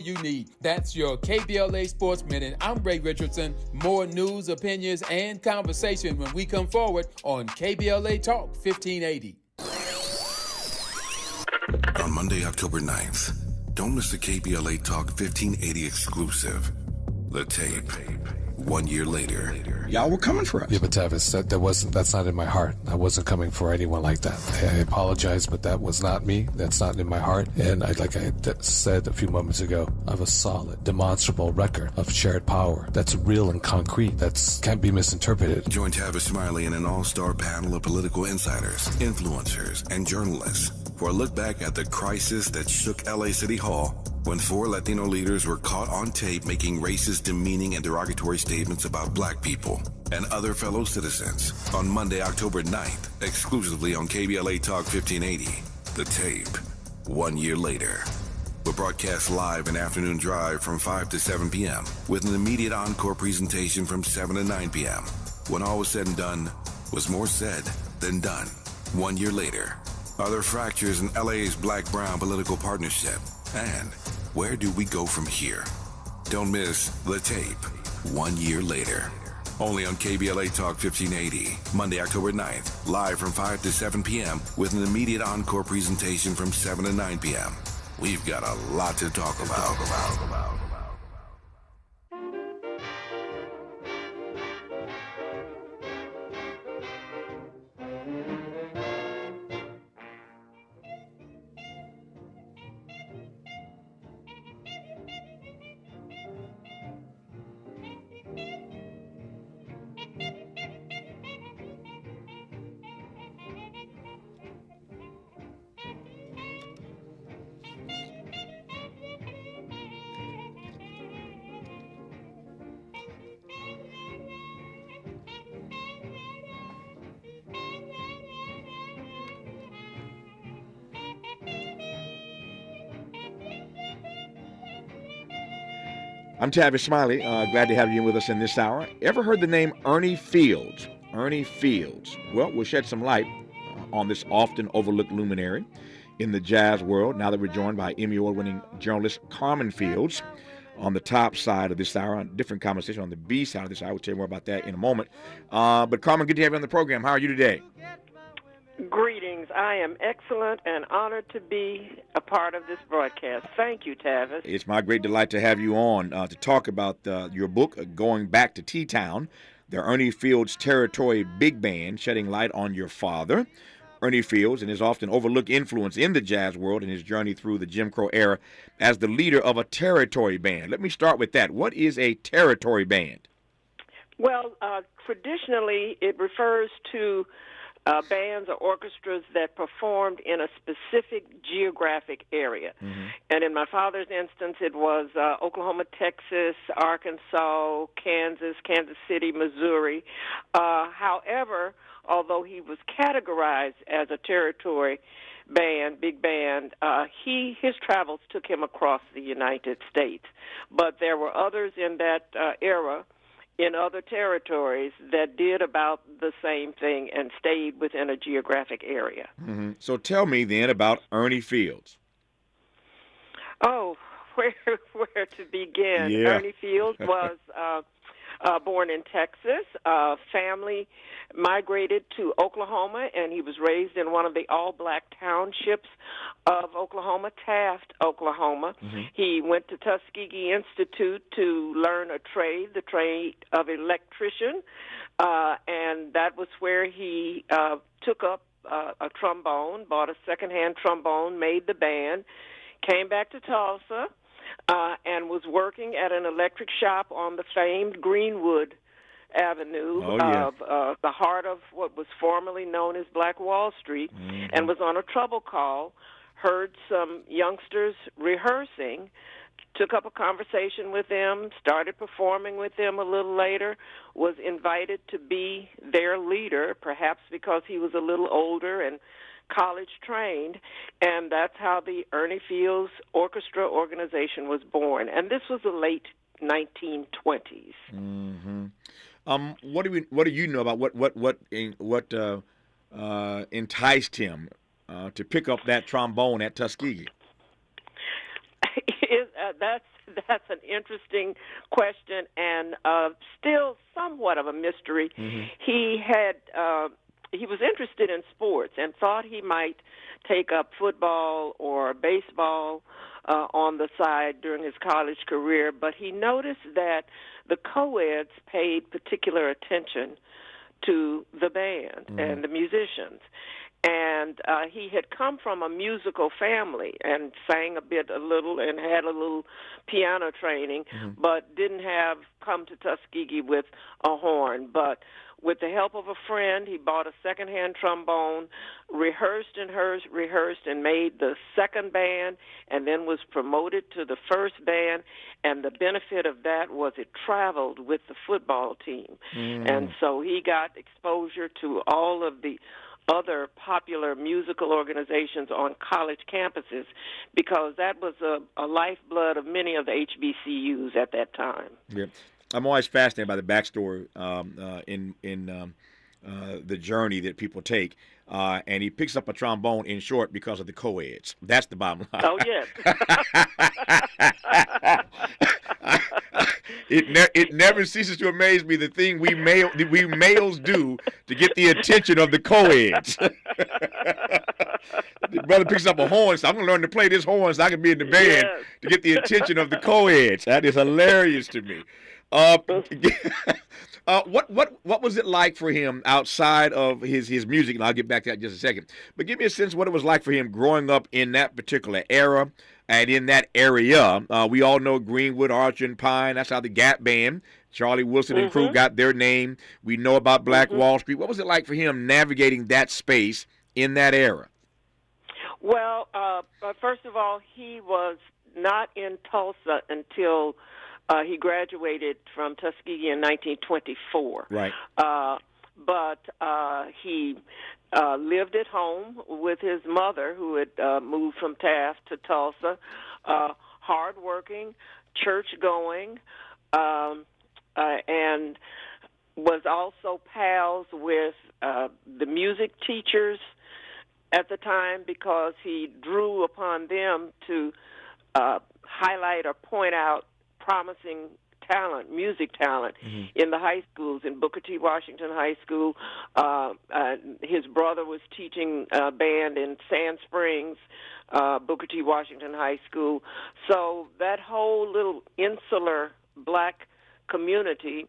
you need. That's your KBLA Sports Minute. I'm Ray Richardson. More news, opinions, and conversation when we come forward on KBLA Talk 1580. On Monday, October 9th, don't miss the KBLA Talk 1580 exclusive. The tape. 1 year later. Y'all were coming for us. Yeah, but Tavis, that's not in my heart. I wasn't coming for anyone like that. I apologize, but that was not me. That's not in my heart. And like I said a few moments ago, I have a solid, demonstrable record of shared power that's real and concrete. That can't be misinterpreted. Join Tavis Smiley and an all-star panel of political insiders, influencers, and journalists for a look back at the crisis that shook LA City Hall when 4 Latino leaders were caught on tape making racist, demeaning, and derogatory statements about black people and other fellow citizens on Monday, October 9th, exclusively on KBLA Talk 1580. The tape, 1 year later. We'll broadcast live an afternoon drive from 5 to 7 p.m. with an immediate encore presentation from 7 to 9 p.m. When all was said and done, was more said than done. 1 year later. Are there fractures in LA's black-brown political partnership? And where do we go from here? Don't miss The Tape, 1 year later. Only on KBLA Talk 1580, Monday, October 9th, live from 5 to 7 p.m. with an immediate encore presentation from 7 to 9 p.m. We've got a lot to talk about. I'm Tavis Smiley. Glad to have you with us in this hour. Ever heard the name Ernie Fields? Ernie Fields. Well, we'll shed some light on this often overlooked luminary in the jazz world now that we're joined by Emmy Award-winning journalist Carmen Fields on the top side of this hour, a different conversation on the B side of this hour. We'll tell you more about that in a moment. But Carmen, good to have you on the program. How are you today? Greetings. I am excellent and honored to be a part of this broadcast. Thank you, Tavis. It's my great delight to have you on to talk about your book, Going Back to T-Town, the Ernie Fields Territory Big Band, shedding light on your father, Ernie Fields, and his often overlooked influence in the jazz world and his journey through the Jim Crow era as the leader of a territory band. Let me start with that. What is a territory band? Well, traditionally, it refers to bands or orchestras that performed in a specific geographic area. Mm-hmm. And in my father's instance, it was Oklahoma, Texas, Arkansas, Kansas City, Missouri. However, although he was categorized as a territory band, big band, his travels took him across the United States. But there were others in that era in other territories that did about the same thing and stayed within a geographic area. Mm-hmm. So tell me then about Ernie Fields. Oh, where to begin? Yeah. Ernie Fields was born in Texas. Family migrated to Oklahoma, and he was raised in one of the all-black townships of Oklahoma, Taft, Oklahoma. Mm-hmm. He went to Tuskegee Institute to learn a trade, the trade of electrician, and that was where he took up a trombone, bought a secondhand trombone, made the band, came back to Tulsa, and was working at an electric shop on the famed Greenwood Avenue of the heart of what was formerly known as Black Wall Street, mm-hmm. and was on a trouble call, heard some youngsters rehearsing, took up a conversation with them, started performing with them a little later, was invited to be their leader, perhaps because he was a little older and college trained, and that's how the Ernie Fields Orchestra organization was born. And this was the late 1920s. Mm-hmm. What do you know about what enticed him to pick up that trombone at Tuskegee? That's an interesting question, and still somewhat of a mystery. Mm-hmm. He was interested in sports and thought he might take up football or baseball on the side during his college career, but he noticed that the co-eds paid particular attention to the band and the musicians. And he had come from a musical family and sang a little, and had a little piano training, but didn't have come to Tuskegee with a horn. But with the help of a friend, he bought a secondhand trombone, rehearsed and made the second band, and then was promoted to the first band. And the benefit of that was it traveled with the football team. And so he got exposure to all of the other popular musical organizations on college campuses, because that was a lifeblood of many of the HBCUs at that time. Yeah. I'm always fascinated by the backstory in the journey that people take. And he picks up a trombone, in short, because of the co-eds. That's the bottom line. Oh, yes. It never ceases to amaze me the thing we males do to get the attention of the co-eds. The brother picks up a horn, so I'm going to learn to play this horn so I can be in the band to get the attention of the co-eds. That is hilarious to me. What was it like for him outside of his music? And I'll get back to that in just a second. But give me a sense of what it was like for him growing up in that particular era and in that area. We all know Greenwood, Archer, and Pine. That's how the Gap Band, Charlie Wilson and crew, got their name. We know about Black Wall Street. What was it like for him navigating that space in that era? Well, first of all, he was not in Tulsa until he graduated from Tuskegee in 1924. Right. But he lived at home with his mother, who had moved from Taft to Tulsa, hardworking, church-going, and was also pals with the music teachers at the time, because he drew upon them to highlight or point out promising talent, music talent, in the high schools. In Booker T. Washington High School, his brother was teaching band in Sand Springs, Booker T. Washington High School. So that whole little insular black community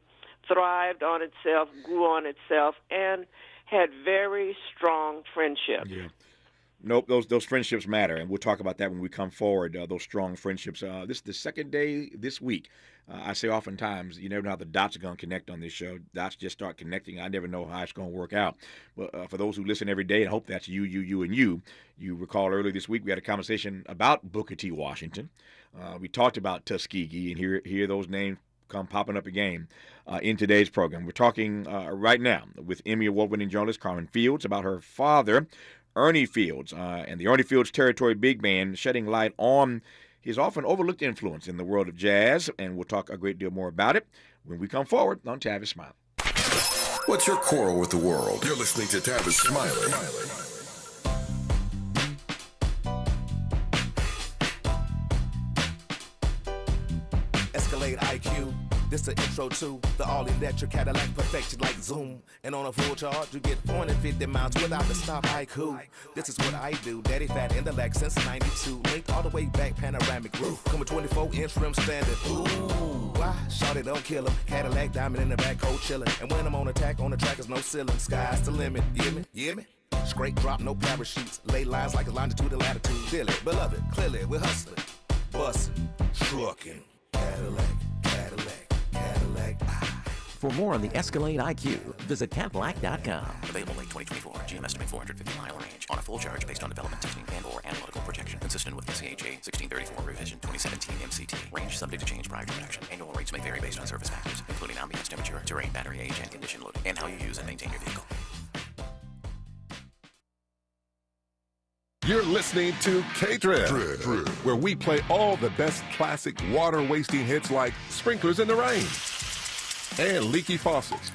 thrived on itself, grew on itself, and had very strong friendships. Yeah. Nope, those friendships matter, and we'll talk about that when we come forward, those strong friendships. This is the second day this week. I say oftentimes, you never know how the dots are going to connect on this show. Dots just start connecting. I never know how it's going to work out. But for those who listen every day, and I hope that's you, and you recall earlier this week we had a conversation about Booker T. Washington. We talked about Tuskegee, and here those names come popping up again in today's program. We're talking right now with Emmy Award-winning journalist Carmen Fields about her father, Ernie Fields, and the Ernie Fields Territory Big Band, shedding light on his often overlooked influence in the world of jazz, and we'll talk a great deal more about it when we come forward on Tavis Smiley. What's your quarrel with the world? You're listening to Tavis Smiley. Escalade IQ. This the intro to the all-electric Cadillac, perfected like Zoom. And on a full charge, you get 450 miles without the stop. Haiku. This is what I do. Daddy fat intellect since 92. Linked all the way back, panoramic roof. Come with 24-inch rim standard. Ooh, why? Shawty don't kill him. Cadillac diamond in the back, cold chillin'. And when I'm on attack, on the track is no ceiling. Sky's the limit. You hear me? You hear me? Straight drop, no parachutes. Lay lines like a longitude and latitude. Feel it, beloved, clearly, we're hustling. Bustin', truckin'. Cadillac. For more on the Escalade IQ, visit Cadillac.com. Available late 2024. GM estimate 450-mile range on a full charge based on development testing and/or analytical projection consistent with SCHA 1634 revision 2017 MCT. Range subject to change prior to production. Annual rates may vary based on service factors, including ambience temperature, terrain, battery age, and condition loading, and how you use and maintain your vehicle. You're listening to K-Trip, where we play all the best classic water-wasting hits like Sprinklers in the Rain and Leaky Faucets.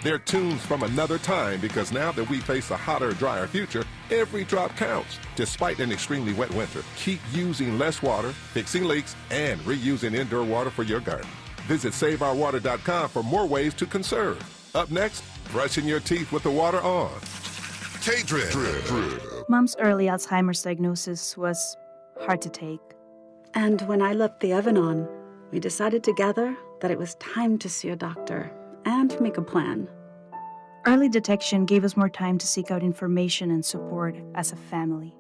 They're tunes from another time because now that we face a hotter, drier future, every drop counts. Despite an extremely wet winter, keep using less water, fixing leaks, and reusing indoor water for your garden. Visit SaveOurWater.com for more ways to conserve. Up next, brushing your teeth with the water on. K-Drip. Mom's early Alzheimer's diagnosis was hard to take. And when I left the oven on, we decided together that it was time to see a doctor and make a plan. Early detection gave us more time to seek out information and support as a family.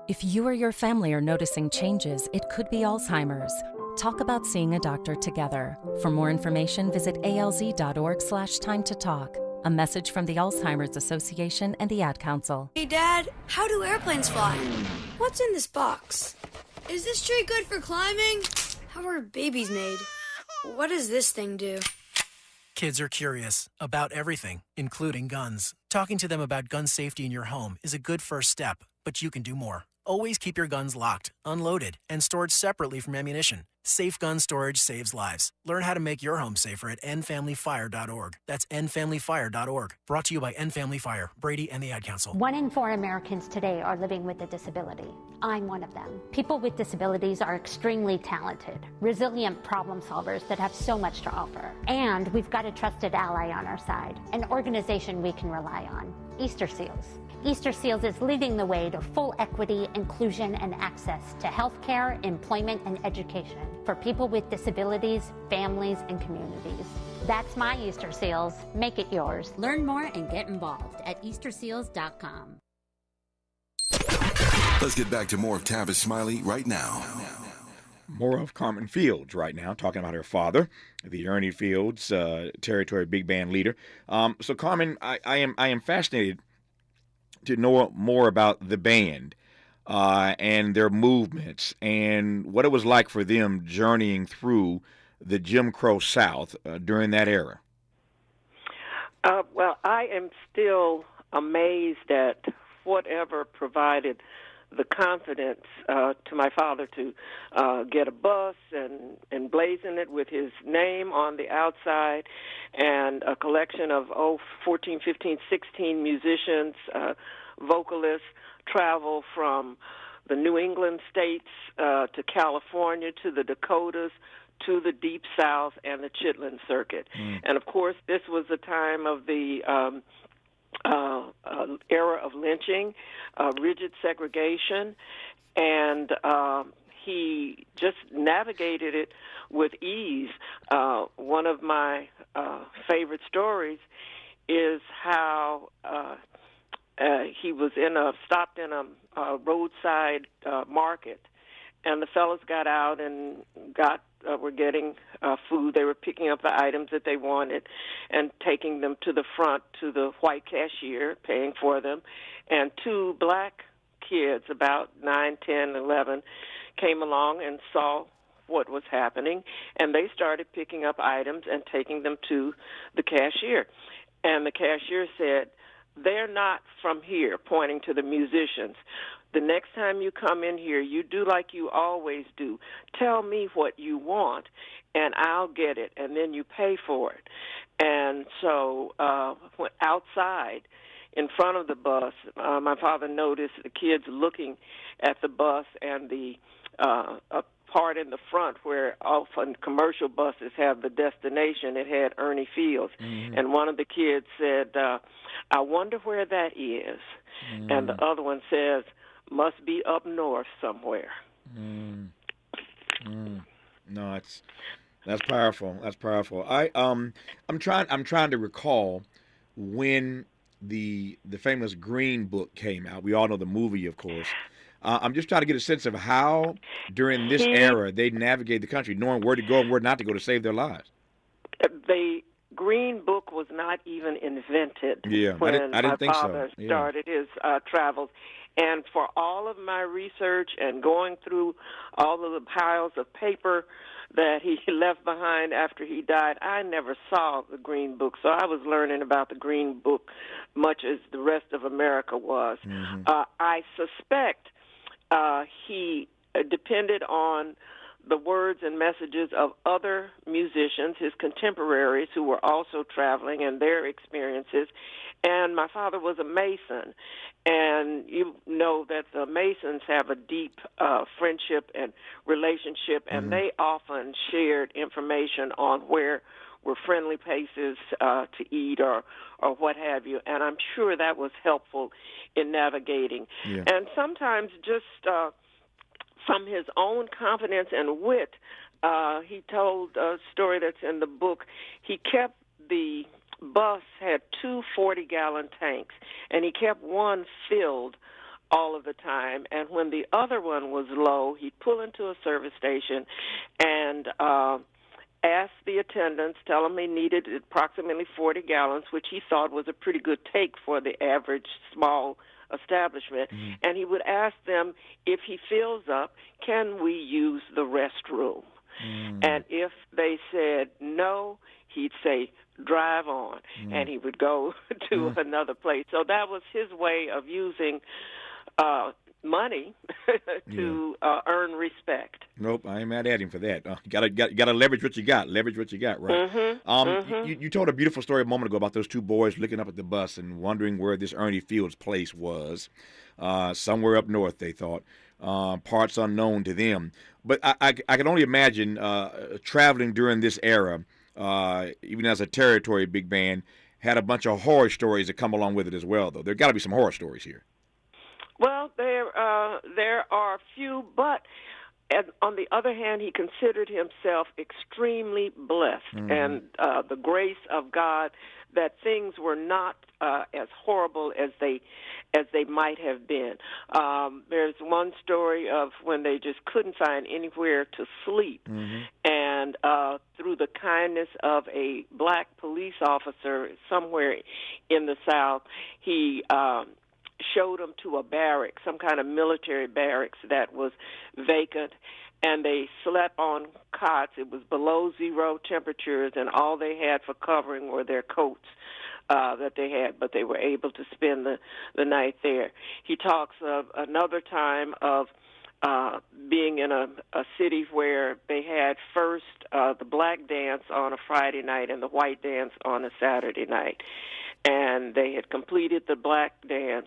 If you or your family are noticing changes, it could be Alzheimer's. Talk about seeing a doctor together. For more information, visit alz.org/time-to-talk. A message from the Alzheimer's Association and the Ad Council. Hey, Dad, how do airplanes fly? What's in this box? Is this tree good for climbing? How are babies made? What does this thing do? Kids are curious about everything, including guns. Talking to them about gun safety in your home is a good first step, but you can do more. Always keep your guns locked, unloaded, and stored separately from ammunition. Safe gun storage saves lives. Learn how to make your home safer at endfamilyfire.org. That's endfamilyfire.org. Brought to you by End Family Fire, Brady, and the Ad Council. 1 in 4 Americans today are living with a disability. I'm one of them. People with disabilities are extremely talented, resilient problem solvers that have so much to offer. And we've got a trusted ally on our side, an organization we can rely on, Easter Seals. Easter Seals is leading the way to full equity, inclusion, and access to healthcare, employment, and education for people with disabilities, families, and communities. That's my Easter Seals. Make it yours. Learn more and get involved at easterseals.com. Let's get back to more of Tavis Smiley right now. More of Carmen Fields right now, talking about her father, the Ernie Fields, territory big band leader. So, Carmen, I am fascinated to know more about the band and their movements and what it was like for them journeying through the Jim Crow South during that era. Well, I am still amazed at whatever provided the confidence to my father to get a bus and emblazon it with his name on the outside, and a collection of 14, 15, 16 musicians, vocalists, travel from the New England states to California, to the Dakotas, to the Deep South and the Chitlin Circuit. And, of course, this was the time of the era of lynching, rigid segregation, and he just navigated it with ease. One of my favorite stories is how he was stopped in a roadside market, and the fellas got out and were getting food. They were picking up the items that they wanted and taking them to the front to the white cashier, paying for them. And two black kids, about 9, 10, 11, came along and saw what was happening, and they started picking up items and taking them to the cashier. And the cashier said, "They're not from here," pointing to the musicians. "The next time you come in here, you do like you always do. Tell me what you want, and I'll get it, and then you pay for it." And so outside, in front of the bus, my father noticed the kids looking at the bus and the part in the front where often commercial buses have the destination. It had Ernie Fields. And one of the kids said, "I wonder where that is." And the other one says, "Must be up north somewhere." No, that's powerful. That's powerful. I'm trying to recall when the famous Green Book came out. We all know the movie, of course. I'm just trying to get a sense of how, during this era, they navigate the country, knowing where to go and where not to go to save their lives. The Green Book was not even invented when my father started his travels. And for all of my research and going through all of the piles of paper that he left behind after he died, I never saw the Green Book. So I was learning about the Green Book much as the rest of America was. I suspect he depended on the words and messages of other musicians, his contemporaries who were also traveling, and their experiences. And my father was a Mason, and you know that the Masons have a deep friendship and relationship, and they often shared information on where were friendly places to eat or what have you, and I'm sure that was helpful in navigating. Yeah. And sometimes just from his own confidence and wit, he told a story that's in the book. He kept the bus had 2 40-gallon tanks, and he kept one filled all of the time. And when the other one was low, he'd pull into a service station and ask the attendants, tell them they needed approximately 40 gallons, which he thought was a pretty good take for the average small establishment. And he would ask them, if he fills up, can we use the restroom? And if they said no, he'd say, drive on, and he would go to another place. So that was his way of using money to earn respect. Nope, I ain't mad at him for that. Gotta leverage what you got. Leverage what you got, right? You told a beautiful story a moment ago about those 2 boys looking up at the bus and wondering where this Ernie Fields place was. Somewhere up north, they thought. Parts unknown to them. But I can only imagine traveling during this era, even as a territory big band, had a bunch of horror stories that come along with it as well, though. There got to be some horror stories here. Well, there are few, but on the other hand, he considered himself extremely blessed, and the grace of God, that things were not as horrible as they might have been. There's one story of when they just couldn't find anywhere to sleep, and through the kindness of a black police officer somewhere in the South, he showed them to a barrack, some kind of military barracks that was vacant, and they slept on cots. It was below 0 temperatures, and all they had for covering were their coats that they had, but they were able to spend the night there. He talks of another time of being in a city where they had first the black dance on a Friday night and the white dance on a Saturday night. And they had completed the black dance,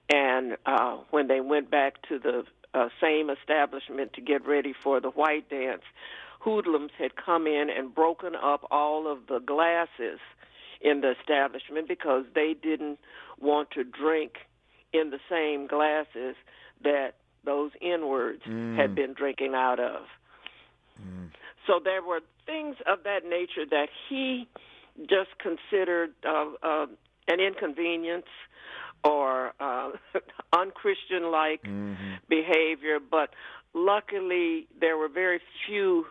and when they went back to the same establishment to get ready for the white dance, hoodlums had come in and broken up all of the glasses in the establishment because they didn't want to drink in the same glasses that those N-words had been drinking out of. So there were things of that nature that he just considered an inconvenience or unchristian-like behavior, but luckily there were very few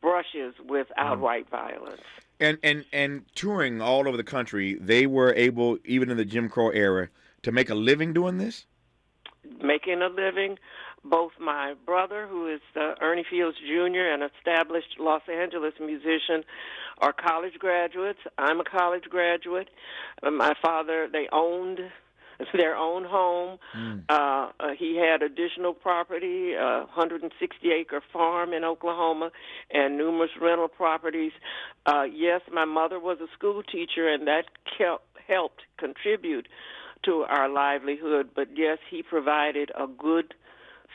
brushes with outright violence. And touring all over the country, they were able, even in the Jim Crow era, to make a living doing this? Making a living. Both my brother, who is Ernie Fields Jr., an established Los Angeles musician, are college graduates. I'm a college graduate. My father, they owned their own home. He had additional property, a 160-acre farm in Oklahoma, and numerous rental properties. Yes, my mother was a school teacher, and that helped contribute to our livelihood. But yes, he provided a good,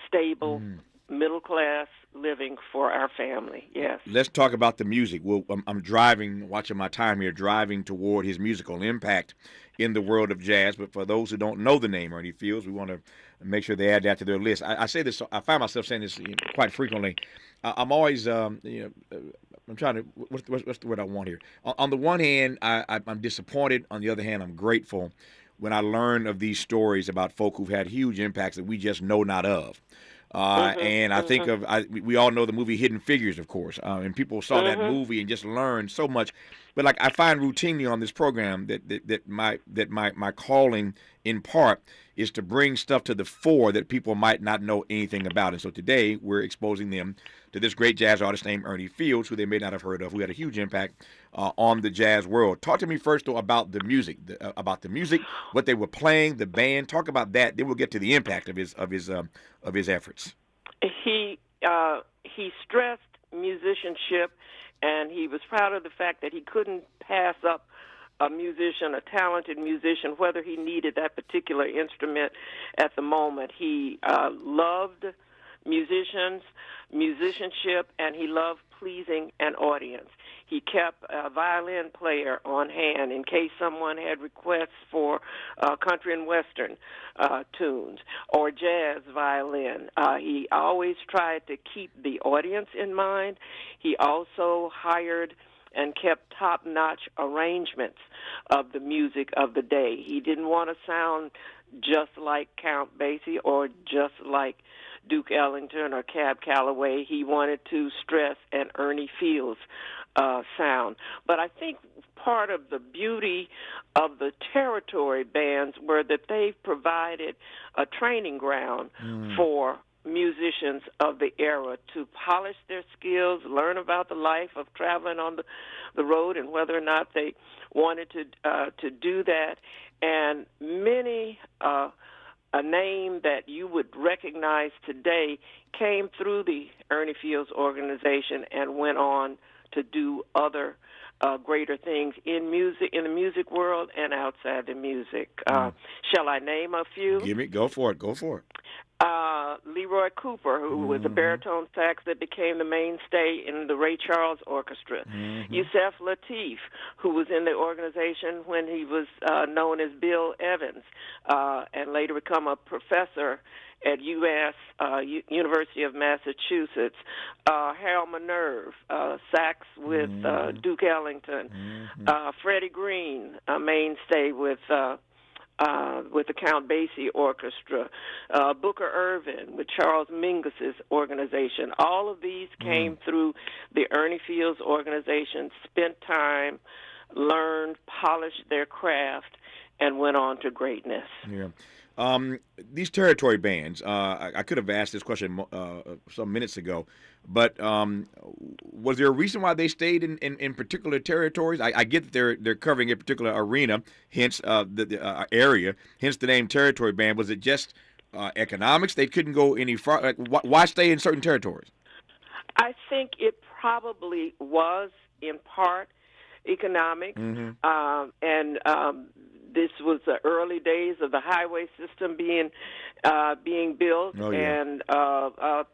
stable, middle-class living for our family, yes. Let's talk about the music. Well, I'm driving, watching my time here, driving toward his musical impact in the world of jazz. But for those who don't know the name Ernie Fields, we want to make sure they add that to their list. I say this, I find myself saying this quite frequently. I'm always, I'm trying to, what's the word I want here? On the one hand, I'm disappointed. On the other hand, I'm grateful when I learn of these stories about folk who've had huge impacts that we just know not of. And I think we all know the movie Hidden Figures, of course, and people saw that movie and just learned so much. But like I find routinely on this program that my calling in part is to bring stuff to the fore that people might not know anything about. And so today we're exposing them to this great jazz artist named Ernie Fields, who they may not have heard of, who had a huge impact on the jazz world. Talk to me first, though, about the music, what they were playing, the band. Talk about that. Then we'll get to the impact of his efforts. he stressed musicianship, and he was proud of the fact that he couldn't pass up a musician, a talented musician, whether he needed that particular instrument at the moment. He loved musicianship, and he loved pleasing an audience. He kept a violin player on hand in case someone had requests for country and western tunes or jazz violin. He always tried to keep the audience in mind. He also hired and kept top-notch arrangements of the music of the day. He didn't want to sound just like Count Basie or just like Duke Ellington or Cab Calloway. He wanted to stress an Ernie Fields sound. But I think part of the beauty of the territory bands were that they provided a training ground for musicians of the era to polish their skills, learn about the life of traveling on the road and whether or not they wanted to do that. And many a name that you would recognize today came through the Ernie Fields organization and went on to do other greater things in the music world and outside the music. Shall I name a few? Go for it. Leroy Cooper, who was a baritone sax that became the mainstay in the Ray Charles Orchestra. Yusef Lateef, who was in the organization when he was known as Bill Evans, and later become a professor at University of Massachusetts. Harold Minerve, sax with Duke Ellington. Freddie Green, a mainstay with the Count Basie Orchestra. Booker Irvin with Charles Mingus's organization. All of these came through the Ernie Fields organization, spent time, learned, polished their craft, and went on to greatness. Yeah. These territory bands, I could have asked this question some minutes ago, but was there a reason why they stayed in particular territories? I get that they're covering a particular arena, hence the area, hence the name territory band. Was it just economics? They couldn't go any far. Why stay in certain territories? I think it probably was in part economics, and this was the early days of the highway system being built, and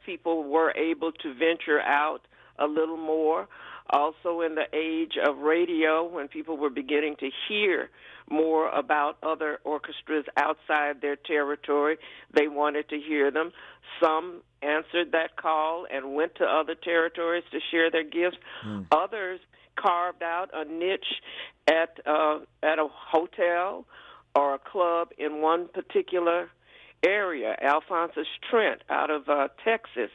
people were able to venture out a little more. Also in the age of radio, when people were beginning to hear more about other orchestras outside their territory, they wanted to hear them. Some answered that call and went to other territories to share their gifts. Others carved out a niche at a hotel or a club in one particular area. Alphonsus Trent out of Texas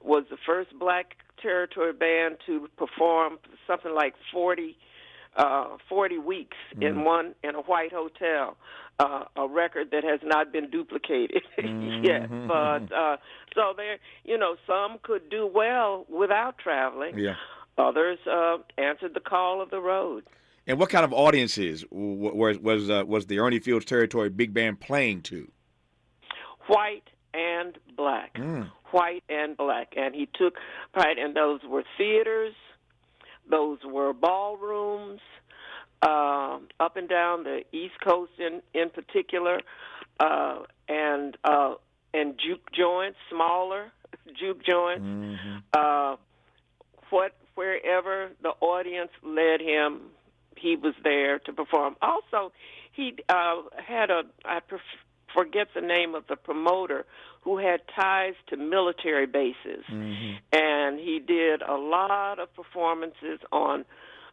was the first black territory band to perform something like 40 weeks in a white hotel, a record that has not been duplicated yet. But so there, some could do well without traveling. Yeah. Others answered the call of the road. And what kind of audiences was the Ernie Fields Territory Big Band playing to? White and black. White and black. And he took pride in those were theaters, those were ballrooms, up and down the East Coast in particular, and juke joints, smaller juke joints. Wherever the audience led him, he was there to perform. Also, he had I forget the name of the promoter, who had ties to military bases. And he did a lot of performances on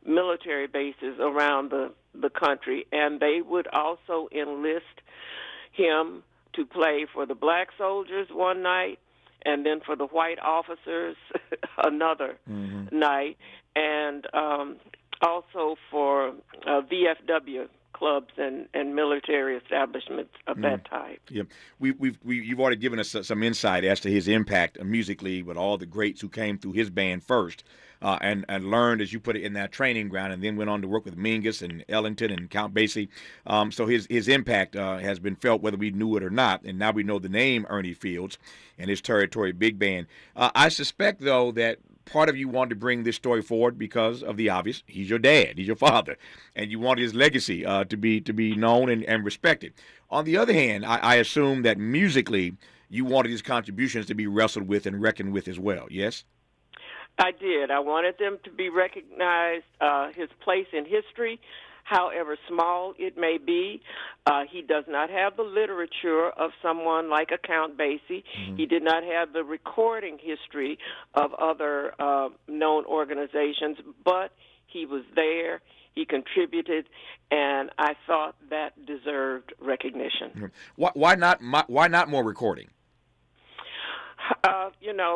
military bases around the country. And they would also enlist him to play for the black soldiers one night, and then for the white officers another night, and also for VFW, clubs and military establishments of that type. Yep. You've already given us some insight as to his impact musically with all the greats who came through his band first. And learned, as you put it, in that training ground, and then went on to work with Mingus and Ellington and Count Basie. So his impact has been felt whether we knew it or not, and now we know the name Ernie Fields and his Territory Big Band. I suspect, though, that part of you wanted to bring this story forward because of the obvious. He's your dad. He's your father. And you want his legacy to be known and respected. On the other hand, I assume that musically you wanted his contributions to be wrestled with and reckoned with as well, yes? I did. I wanted them to be recognized, his place in history, however small it may be. He does not have the literature of someone like a Count Basie. Mm-hmm. He did not have the recording history of other known organizations, but he was there. He contributed, and I thought that deserved recognition. Why not more recording?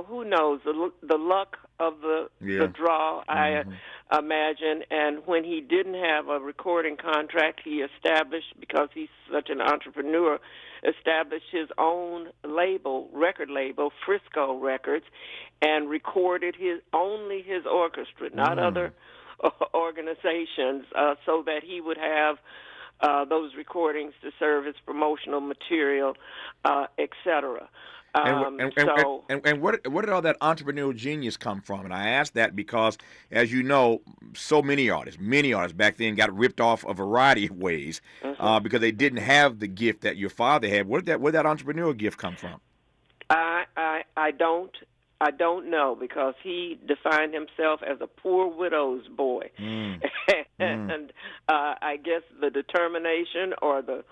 Who knows? The luck of the draw, mm-hmm. I imagine. And when he didn't have a recording contract, he established, because he's such an entrepreneur, established his own record label, Frisco Records, and recorded only his orchestra, not other organizations, so that he would have those recordings to serve as promotional material, etc. And where did all that entrepreneurial genius come from? And I ask that because, as you know, so many artists back then got ripped off a variety of ways because they didn't have the gift that your father had. Where did that entrepreneurial gift come from? I don't know, because he defined himself as a poor widow's boy. And I guess the determination or the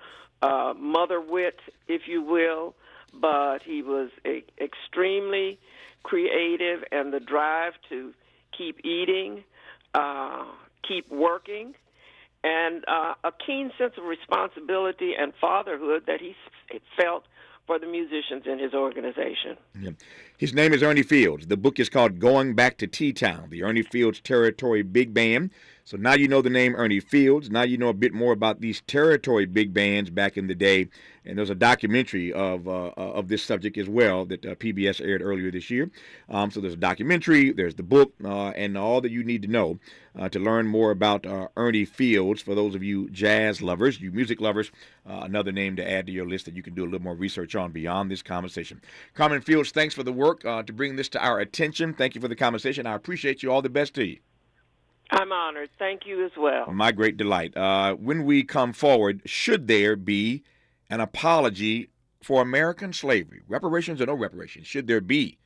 mother wit, if you will, but he was extremely creative, and the drive to keep eating, keep working, and a keen sense of responsibility and fatherhood that he felt for the musicians in his organization. Yeah. His name is Ernie Fields. The book is called Going Back to T-Town, the Ernie Fields Territory Big Band. So now you know the name Ernie Fields. Now you know a bit more about these territory big bands back in the day. And there's a documentary of this subject as well that PBS aired earlier this year. So there's a documentary, there's the book, and all that you need to know to learn more about Ernie Fields. For those of you jazz lovers, you music lovers, another name to add to your list that you can do a little more research on beyond this conversation. Carmen Fields, thanks for the work to bring this to our attention. Thank you for the conversation. I appreciate you. All the best to you. I'm honored. Thank you as well. My great delight. When we come forward, should there be an apology for American slavery? Reparations or no reparations? Should there be,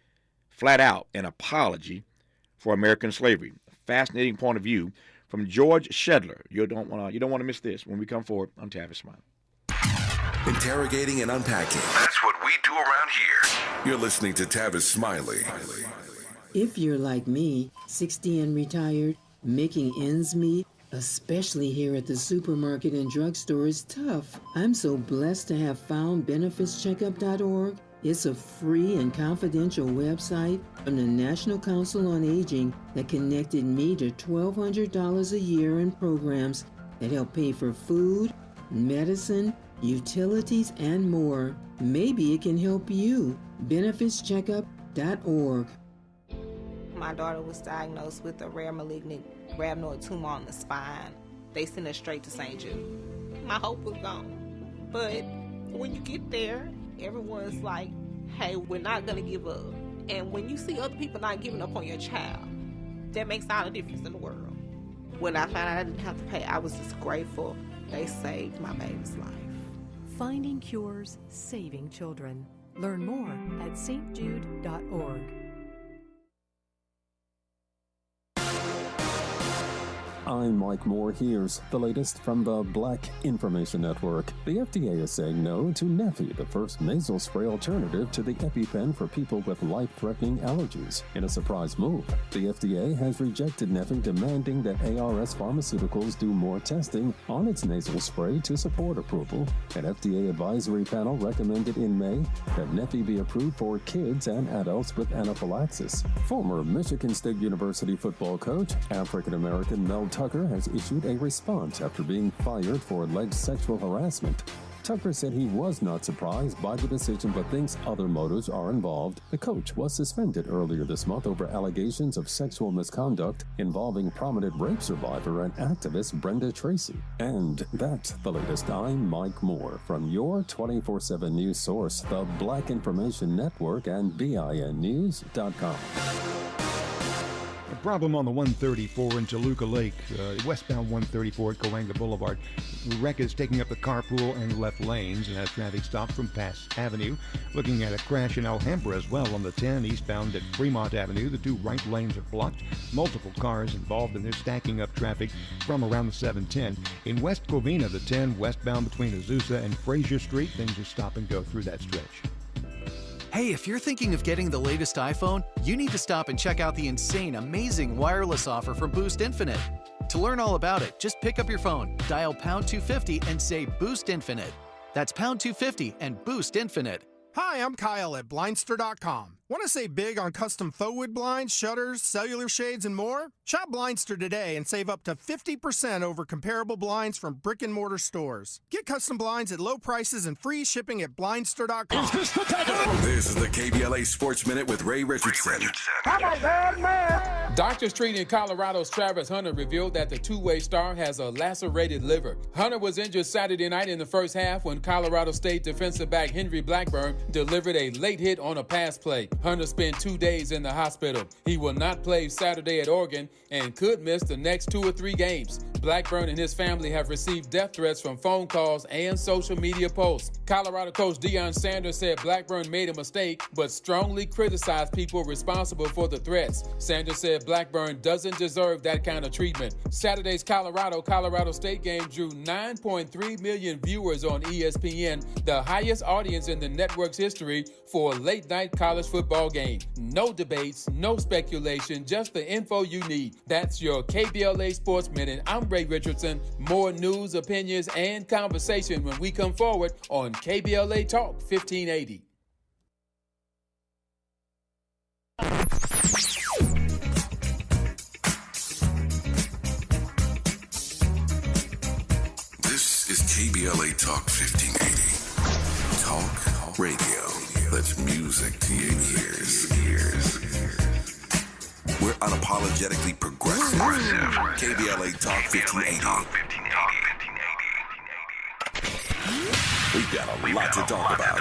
flat out, an apology for American slavery? Fascinating point of view from George Shedler. You don't want to miss this when we come forward on Tavis Smiley. Interrogating and unpacking. That's what we do around here. You're listening to Tavis Smiley. If you're like me, 60 and retired, making ends meet, especially here at the supermarket and drugstore, is tough. I'm so blessed to have found benefitscheckup.org. It's a free and confidential website from the National Council on Aging that connected me to $1,200 a year in programs that help pay for food, medicine, utilities, and more. Maybe it can help you. benefitscheckup.org. My daughter was diagnosed with a rare malignant rhabdoid tumor on the spine. They sent her straight to St. Jude. My hope was gone. But when you get there, everyone's like, hey, we're not going to give up. And when you see other people not giving up on your child, that makes all the difference in the world. When I found out I didn't have to pay, I was just grateful. They saved my baby's life. Finding cures, saving children. Learn more at stjude.org. I'm Mike Moore. Here's the latest from the Black Information Network. The FDA is saying no to Neffy, the first nasal spray alternative to the EpiPen for people with life-threatening allergies. In a surprise move, the FDA has rejected Neffy, demanding that ARS Pharmaceuticals do more testing on its nasal spray to support approval. An FDA advisory panel recommended in May that Neffy be approved for kids and adults with anaphylaxis. Former Michigan State University football coach, African-American Mel Tucker, Tucker has issued a response after being fired for alleged sexual harassment. Tucker said he was not surprised by the decision but thinks other motives are involved. The coach was suspended earlier this month over allegations of sexual misconduct involving prominent rape survivor and activist Brenda Tracy. And that's the latest. I'm Mike Moore from your 24/7 news source, the Black Information Network and BINnews.com. A problem on the 134 in Toluca Lake, westbound 134 at Cahuenga Boulevard. The wreck is taking up the carpool and left lanes and has traffic stopped from Pass Avenue. Looking at a crash in Alhambra as well on the 10 eastbound at Fremont Avenue. The two right lanes are blocked. Multiple cars involved and they're stacking up traffic from around the 710. In West Covina, the 10 westbound between Azusa and Fraser Street, things are stop and go through that stretch. Hey, if you're thinking of getting the latest iPhone, you need to stop and check out the insane, amazing wireless offer from Boost Infinite. To learn all about it, just pick up your phone, dial pound 250 and say Boost Infinite. That's pound 250 and Boost Infinite. Hi, I'm Kyle at Blindster.com. Want to save big on custom faux wood blinds, shutters, cellular shades, and more? Shop Blindster today and save up to 50% over comparable blinds from brick-and-mortar stores. Get custom blinds at low prices and free shipping at Blindster.com. This is the KBLA Sports Minute with Ray Richardson. I'm a bad man. Dr. Street in Colorado's Travis Hunter revealed that the two-way star has a lacerated liver. Hunter was injured Saturday night in the first half when Colorado State defensive back Henry Blackburn delivered a late hit on a pass play. Hunter spent 2 days in the hospital. He will not play Saturday at Oregon and could miss the next 2 or 3 games. Blackburn and his family have received death threats from phone calls and social media posts. Colorado coach Deion Sanders said Blackburn made a mistake, but strongly criticized people responsible for the threats. Sanders said Blackburn doesn't deserve that kind of treatment. Saturday's Colorado State game drew 9.3 million viewers on ESPN, the highest audience in the network's history for a late-night college football game. No debates, no speculation, just the info you need. That's your KBLA Sports Minute. I'm Ray Richardson. More news, opinions, and conversation when we come forward on KBLA Talk 1580. This is KBLA Talk 1580. Talk radio. That's music to your ears. We're unapologetically progressive. KBLA Talk 1580. We've got a lot to talk about.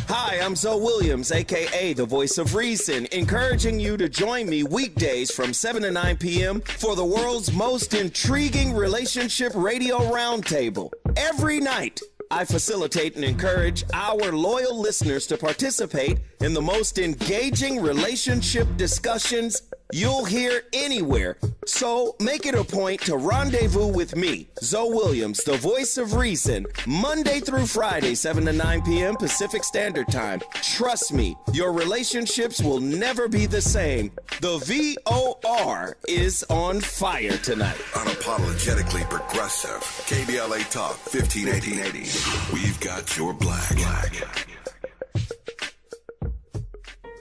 Hi, I'm Zoe Williams, a.k.a. the Voice of Reason, encouraging you to join me weekdays from 7 to 9 p.m. for the world's most intriguing relationship radio roundtable. Every night, I facilitate and encourage our loyal listeners to participate in the most engaging relationship discussions you'll hear anywhere. So make it a point to rendezvous with me, Zoe Williams, the Voice of Reason, Monday through Friday, 7 to 9 p.m. Pacific Standard Time. Trust me, your relationships will never be the same. The VOR is on fire tonight. Unapologetically progressive. KBLA Talk 1580. We've got your black.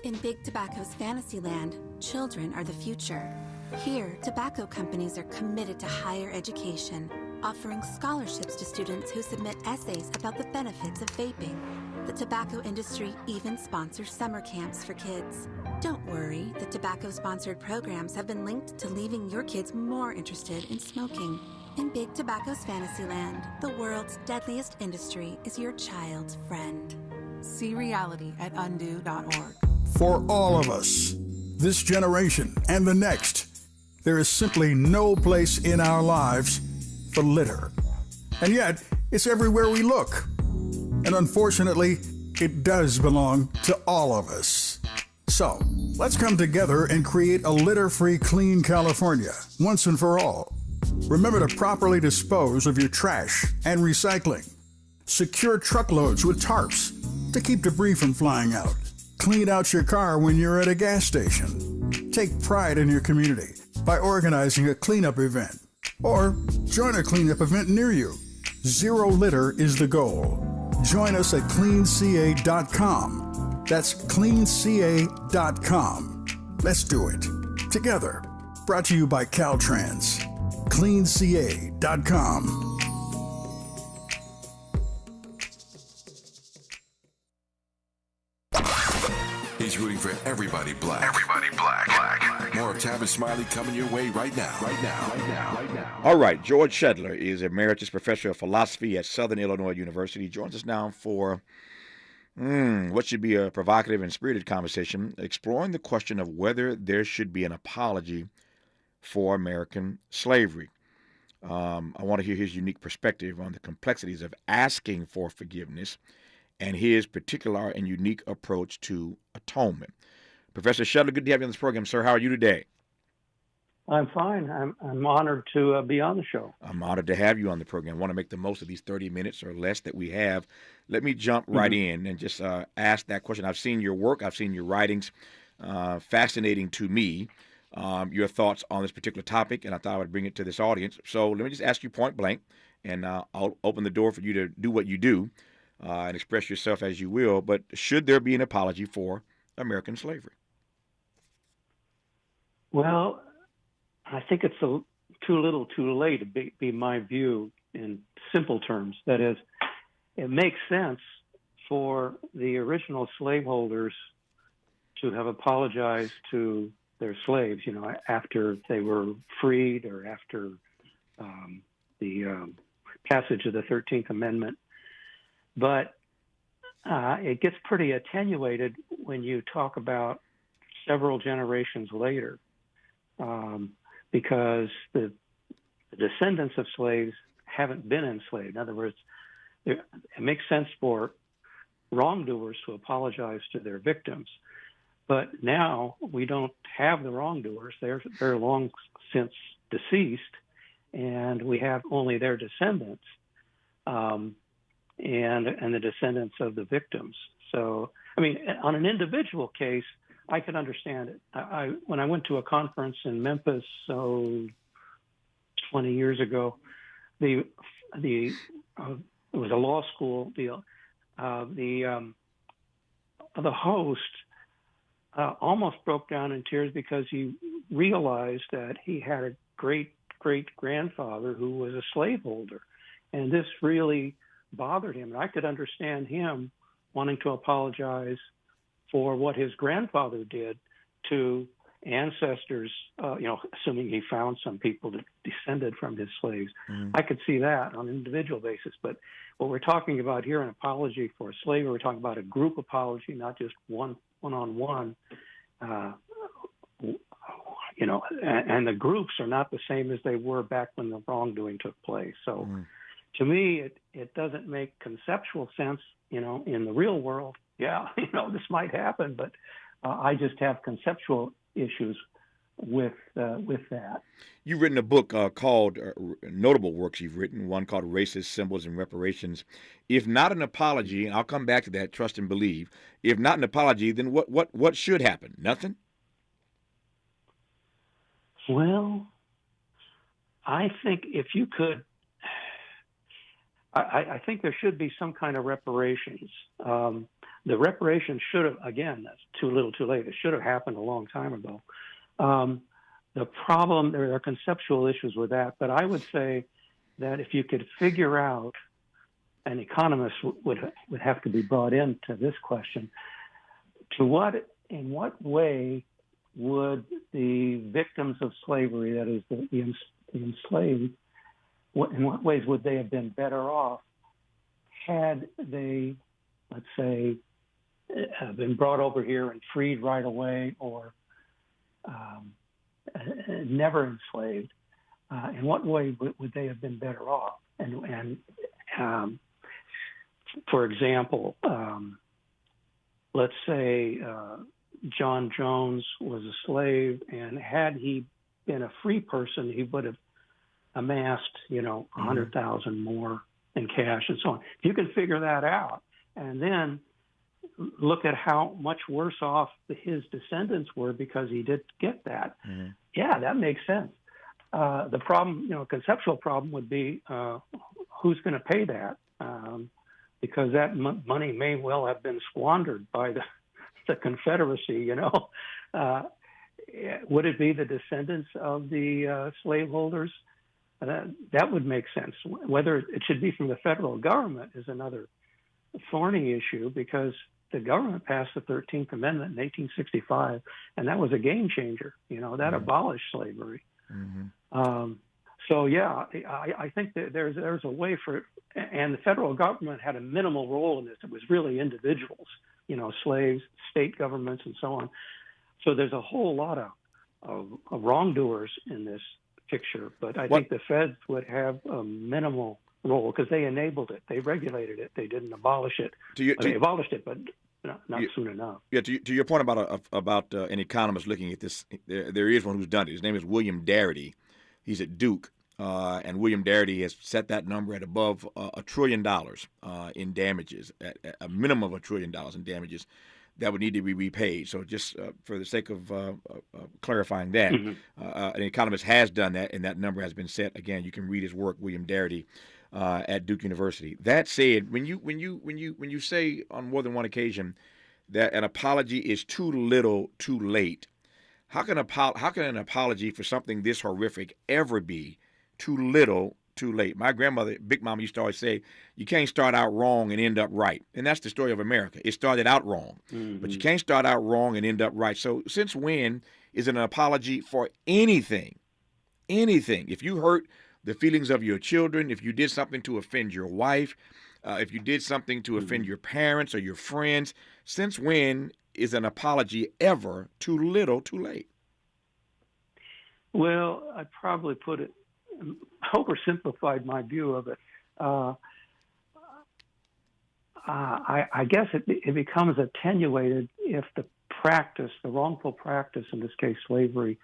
In Big Tobacco's Fantasyland, children are the future. Here, tobacco companies are committed to higher education, offering scholarships to students who submit essays about the benefits of vaping. The tobacco industry even sponsors summer camps for kids. Don't worry, the tobacco-sponsored programs have been linked to leaving your kids more interested in smoking. In Big Tobacco's Fantasyland, the world's deadliest industry is your child's friend. See reality at undo.org. For all of us, this generation and the next, there is simply no place in our lives for litter. And yet, it's everywhere we look. And unfortunately, it does belong to all of us. So, let's come together and create a litter-free, clean California, once and for all. Remember to properly dispose of your trash and recycling. Secure truckloads with tarps to keep debris from flying out. Clean out your car when you're at a gas station. Take pride in your community by organizing a cleanup event. Or join a cleanup event near you. Zero litter is the goal. Join us at cleanca.com. That's cleanca.com. Let's do it together. Brought to you by Caltrans. CleanCA.com. He's rooting for everybody black. Everybody black. More of Tavis Smiley coming your way right now. All right, George Shedler is Emeritus Professor of Philosophy at Southern Illinois University. He joins us now for what should be a provocative and spirited conversation, exploring the question of whether there should be an apology for American slavery. I want to hear his unique perspective on the complexities of asking for forgiveness and his particular and unique approach to atonement. Professor Shedler, good to have you on this program, sir. How are you today? I'm fine. I'm honored to be on the show. I'm honored to have you on the program. I want to make the most of these 30 minutes or less that we have. Let me jump right in and just ask that question. I've seen your work. I've seen your writings. Fascinating to me, your thoughts on this particular topic, and I thought I would bring it to this audience. So let me just ask you point blank, and I'll open the door for you to do what you do and express yourself as you will. But should there be an apology for American slavery? Well, I think it's too little too late to be my view in simple terms. That is, it makes sense for the original slaveholders to have apologized to their slaves, after they were freed or after the passage of the 13th Amendment. But it gets pretty attenuated when you talk about several generations later, because the descendants of slaves haven't been enslaved. In other words, it makes sense for wrongdoers to apologize to their victims. But now we don't have the wrongdoers. They're long since deceased, and we have only their descendants. And the descendants of the victims. So, I mean, on an individual case, I can understand it. When I went to a conference in Memphis, 20 years ago, it was a law school deal. The host almost broke down in tears because he realized that he had a great-great-grandfather who was a slaveholder, and this really bothered him. And I could understand him wanting to apologize for what his grandfather did to ancestors, assuming he found some people that descended from his slaves. I could see that on an individual basis. But what we're talking about here, an apology for slavery, we're talking about a group apology, not just one-on-one. And the groups are not the same as they were back when the wrongdoing took place. So to me, it doesn't make conceptual sense, in the real world. Yeah, this might happen, but I just have conceptual issues with that. You've written a book called notable works you've written, one called Racist Symbols and Reparations. If not an apology, and I'll come back to that, trust and believe, if not an apology, then what should happen? Nothing? Well, I think if you could, I think there should be some kind of reparations. The reparations should have, again, that's too little too late. It should have happened a long time ago. The problem, there are conceptual issues with that, but I would say that if you could figure out, an economist would have to be brought into this question, in what way would the victims of slavery, that is the enslaved, in what ways would they have been better off had they, let's say, been brought over here and freed right away, or never enslaved? In what way would they have been better off? And for example, let's say John Jones was a slave, and had he been a free person, he would have amassed, 100,000 more in cash and so on. If you can figure that out, and then look at how much worse off his descendants were because he did get that. Yeah, that makes sense. The problem, conceptual problem would be who's going to pay that, because that money may well have been squandered by the Confederacy. would it be the descendants of the slaveholders? That would make sense. Whether it should be from the federal government is another thorny issue, because the government passed the 13th Amendment in 1865, and that was a game changer. That abolished slavery. So yeah, I think that there's a way for it, and the federal government had a minimal role in this. It was really individuals, slaves, state governments, and so on. So there's a whole lot of wrongdoers in this picture, but I think the feds would have a minimal role because they enabled it, they regulated it, they didn't abolish it. They abolished it, but not soon enough. Yeah, to your point about an economist looking at this, there is one who's done it. His name is William Darity. He's at Duke, and William Darity has set that number at above $1 trillion in damages, at a minimum of $1 trillion in damages that would need to be repaid. So just for the sake of clarifying that, an economist has done that, and that number has been set. Again, you can read his work, William Darity, at Duke University. That said, when you say on more than one occasion that an apology is too little, too late, how can an apology for something this horrific ever be too little, too late? My grandmother, Big Mama, used to always say, you can't start out wrong and end up right. And that's the story of America. It started out wrong, but you can't start out wrong and end up right. So since when is an apology for anything? Anything. If you hurt the feelings of your children, if you did something to offend your wife, if you did something to offend your parents or your friends, since when is an apology ever too little, too late? Well, I'd probably oversimplified my view of it. I guess it becomes attenuated if the wrongful practice, in this case slavery,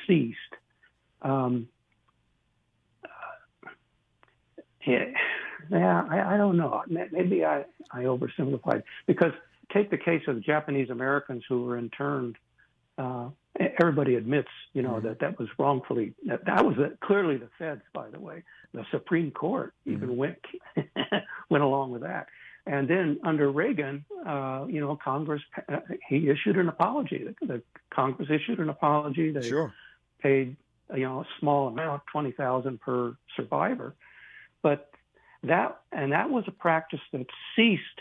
ceased. I don't know. Maybe I oversimplified, because take the case of the Japanese Americans who were interned. Everybody admits, that was wrongfully. That was clearly the feds, by the way. The Supreme Court even went along with that. And then under Reagan, Congress, he issued an apology. The Congress issued an apology. They paid, a small amount, $20,000 per survivor. But that was a practice that ceased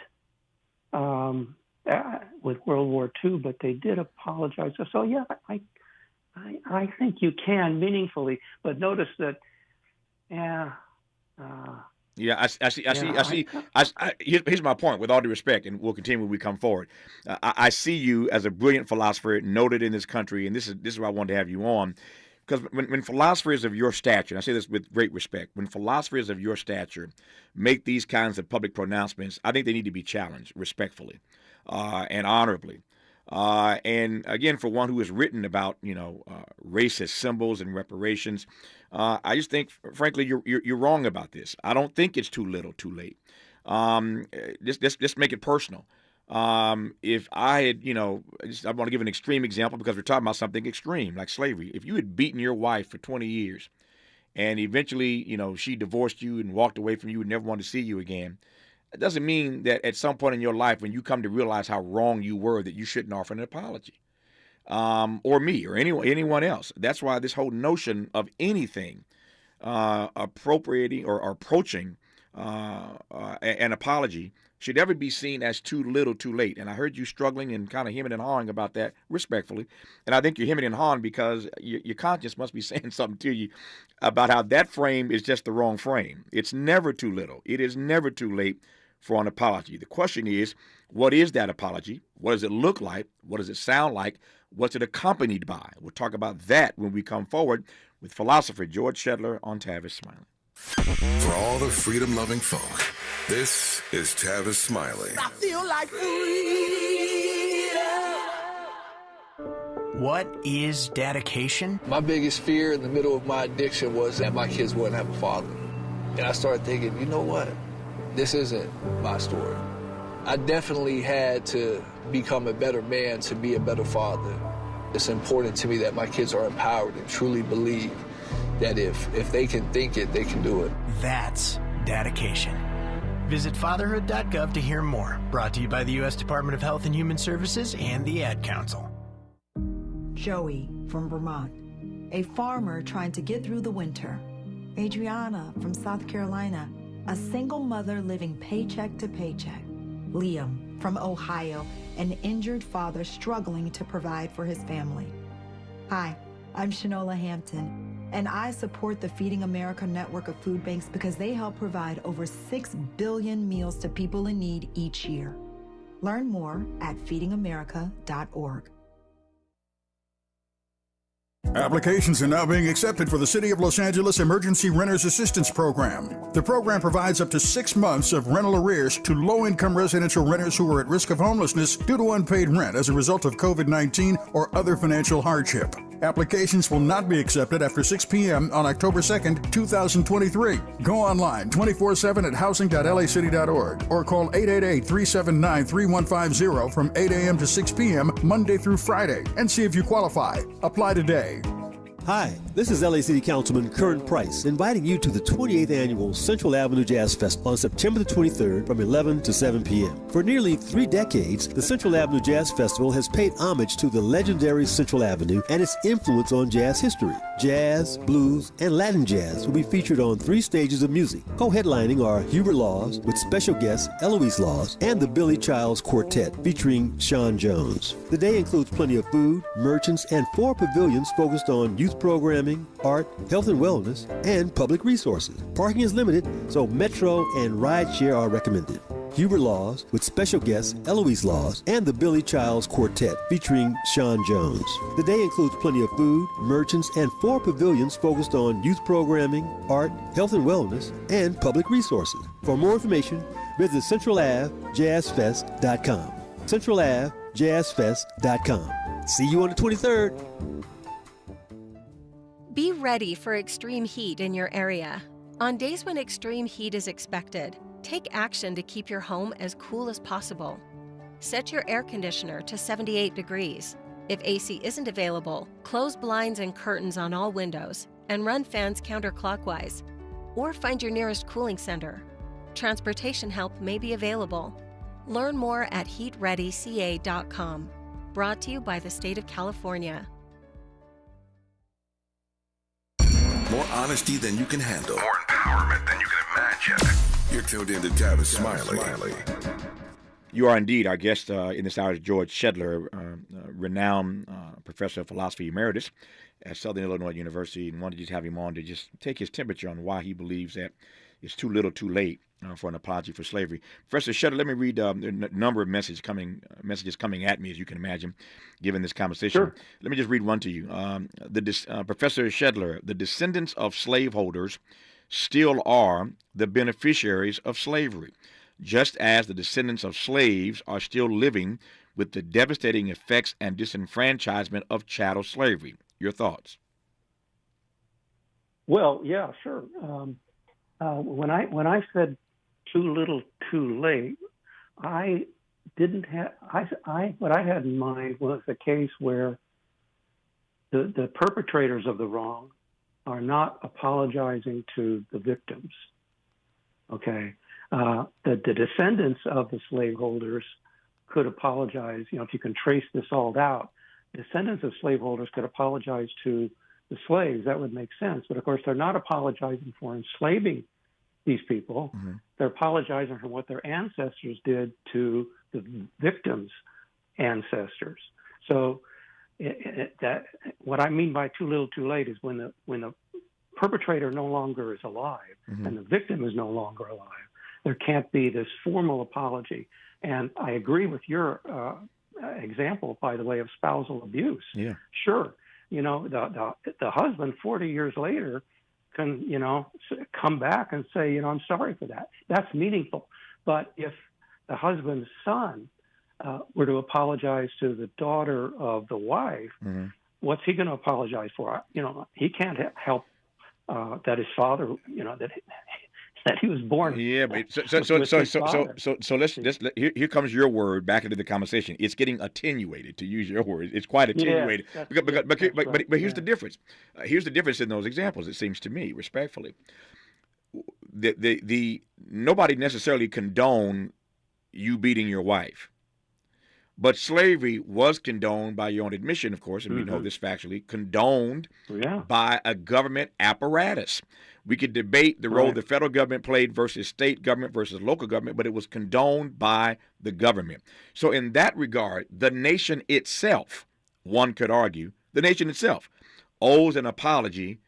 with World War II, but they did apologize. So yeah, I think you can meaningfully, but notice that, I see. Here's my point, with all due respect, and we'll continue when we come forward. I see you as a brilliant philosopher, noted in this country, and this is why I wanted to have you on. Because when philosophers of your stature, and I say this with great respect, when philosophers of your stature make these kinds of public pronouncements, I think they need to be challenged respectfully and honorably. And again, for one who has written about, racist symbols and reparations, I just think, frankly, you're wrong about this. I don't think it's too little, too late. Just make it personal. If I had, I want to give an extreme example because we're talking about something extreme like slavery. If you had beaten your wife for 20 years and eventually, she divorced you and walked away from you and never wanted to see you again, it doesn't mean that at some point in your life when you come to realize how wrong you were that you shouldn't offer an apology. Or me or anyone else. That's why this whole notion of anything appropriating or approaching an apology should ever be seen as too little, too late. And I heard you struggling and kind of hemming and hawing about that respectfully. And I think you're hemming and hawing because your conscience must be saying something to you about how that frame is just the wrong frame. It's never too little. It is never too late for an apology. The question is, what is that apology? What does it look like? What does it sound like? What's it accompanied by? We'll talk about that when we come forward with philosopher George Shedler on Tavis Smiley. For all the freedom-loving folk, this is Tavis Smiley. I feel like freedom. What is dedication? My biggest fear in the middle of my addiction was that my kids wouldn't have a father. And I started thinking, you know what? This isn't my story. I definitely had to become a better man to be a better father. It's important to me that my kids are empowered and truly believe that if they can think it, they can do it. That's dedication. Visit fatherhood.gov to hear more. Brought to you by the U.S. Department of Health and Human Services and the Ad Council. Joey, from Vermont. A farmer trying to get through the winter. Adriana from South Carolina, a single mother living paycheck to paycheck. Liam from Ohio, an injured father struggling to provide for his family. Hi, I'm Shanola Hampton, and I support the Feeding America network of food banks because they help provide over 6 billion meals to people in need each year. Learn more at feedingamerica.org. Applications are now being accepted for the City of Los Angeles Emergency Renters Assistance Program. The program provides up to 6 months of rental arrears to low-income residential renters who are at risk of homelessness due to unpaid rent as a result of COVID-19 or other financial hardship. Applications will not be accepted after 6 p.m. on October 2nd, 2023. Go online 24/7 at housing.lacity.org or call 888-379-3150 from 8 a.m. to 6 p.m. Monday through Friday and see if you qualify. Apply today. Hi, this is LA City Councilman Curran Price, inviting you to the 28th Annual Central Avenue Jazz Fest on September the 23rd from 11 to 7 p.m. For nearly 3 decades, the Central Avenue Jazz Festival has paid homage to the legendary Central Avenue and its influence on jazz history. Jazz, blues, and Latin jazz will be featured on 3 stages of music. Co-headlining are Hubert Laws with special guest Eloise Laws and the Billy Childs Quartet featuring Sean Jones. The day includes plenty of food, merchants, and 4 pavilions focused on youth programming, art, health and wellness, and public resources. Parking is limited, so Metro and rideshare are recommended. Hubert Laws with special guests Eloise Laws and the Billy Childs Quartet featuring Sean Jones. The day includes plenty of food, merchants, and 4 pavilions focused on youth programming, art, health and wellness, and public resources. For more information, visit CentralAveJazzFest.com. CentralAveJazzFest.com. See you on the 23rd. Be ready for extreme heat in your area. On days when extreme heat is expected, take action to keep your home as cool as possible. Set your air conditioner to 78 degrees. If AC isn't available, close blinds and curtains on all windows and run fans counterclockwise. Or find your nearest cooling center. Transportation help may be available. Learn more at heatreadyca.com. Brought to you by the state of California. More honesty than you can handle. More empowerment than you can imagine. You're tuned in to Tavis Smiley. You are indeed. Our guest in this hour is George Shedler, renowned professor of philosophy emeritus at Southern Illinois University, and wanted to just have him on to just take his temperature on why he believes that it's too little too late for an apology for slavery. Professor Shedler, let me read a number of messages coming at me, as you can imagine, given this conversation. Sure. Let me just read one to you. Professor Shedler, the descendants of slaveholders still are the beneficiaries of slavery, just as the descendants of slaves are still living with the devastating effects and disenfranchisement of chattel slavery. Your thoughts? Well, yeah, sure. When I said too little, too late, what I had in mind was a case where the perpetrators of the wrong are not apologizing to the victims. Okay, the descendants of the slaveholders could apologize. You know, if you can trace this all out, descendants of slaveholders could apologize to the slaves. That would make sense. But of course, they're not apologizing for enslaving these people. Mm-hmm. They're apologizing for what their ancestors did to the victims' ancestors. So that what I mean by too little, too late is when the perpetrator no longer is alive, mm-hmm. and the victim is no longer alive, there can't be this formal apology. And I agree with your example, by the way, of spousal abuse. Yeah, sure. You know, the husband 40 years later can, you know, come back and say, you know, I'm sorry for that. That's meaningful. But if the husband's son were to apologize to the daughter of the wife, mm-hmm. what's he going to apologize for? You know, he can't help that his father, you know, that he was born. Yeah, but so let's here comes your word back into the conversation. It's getting attenuated, to use your word. It's quite attenuated. Yes, but here's the difference. Here's the difference in those examples. It seems to me, respectfully, the nobody necessarily condone you beating your wife. But slavery was condoned by your own admission, of course, and we know this factually, condoned by a government apparatus. We could debate the role the federal government played versus state government versus local government, but it was condoned by the government. So in that regard, the nation itself, one could argue, the nation itself owes an apology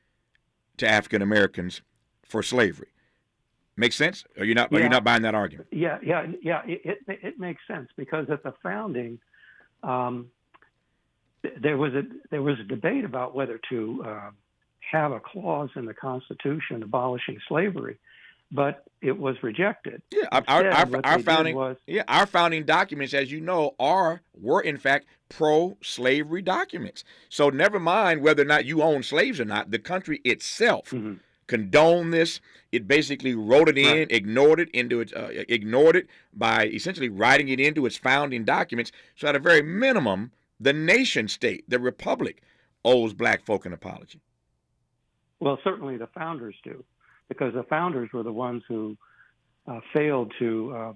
to African Americans for slavery. Makes sense? Are you not buying that argument? Yeah. It makes sense because at the founding, there was a debate about whether to have a clause in the Constitution abolishing slavery, but it was rejected. Yeah, our founding documents, as you know, were in fact pro-slavery documents. So never mind whether or not you own slaves or not, the country itself condoned this. It basically wrote it in, ignored it by essentially writing it into its founding documents. So at a very minimum, the nation state, the republic, owes black folk an apology. Well, certainly the founders do, because the founders were the ones who failed to